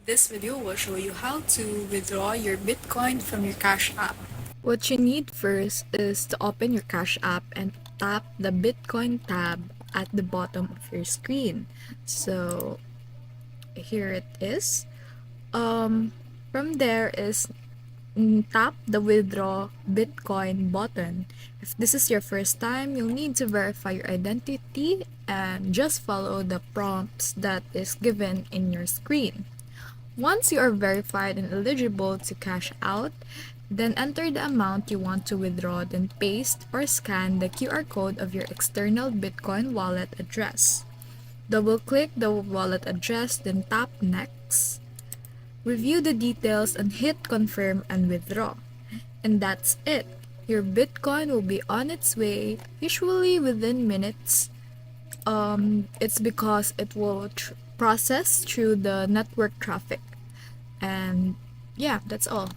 This video will show you how to withdraw your Bitcoin from your Cash App. What you need first is to open your Cash App and tap the Bitcoin tab at the bottom of your screen. So here it is. From there is tap the withdraw Bitcoin button. If this is your first time, you'll need to verify your identity and just follow the prompts that is given in your screen. Once you are verified and eligible to cash out, then enter the amount you want to withdraw, then paste or scan the QR code of your external Bitcoin wallet address. Double-click the wallet address, then tap Next. Review the details and hit Confirm and Withdraw. And that's it. Your Bitcoin will be on its way, usually within minutes. It's because it will process through the network traffic. And yeah, that's all.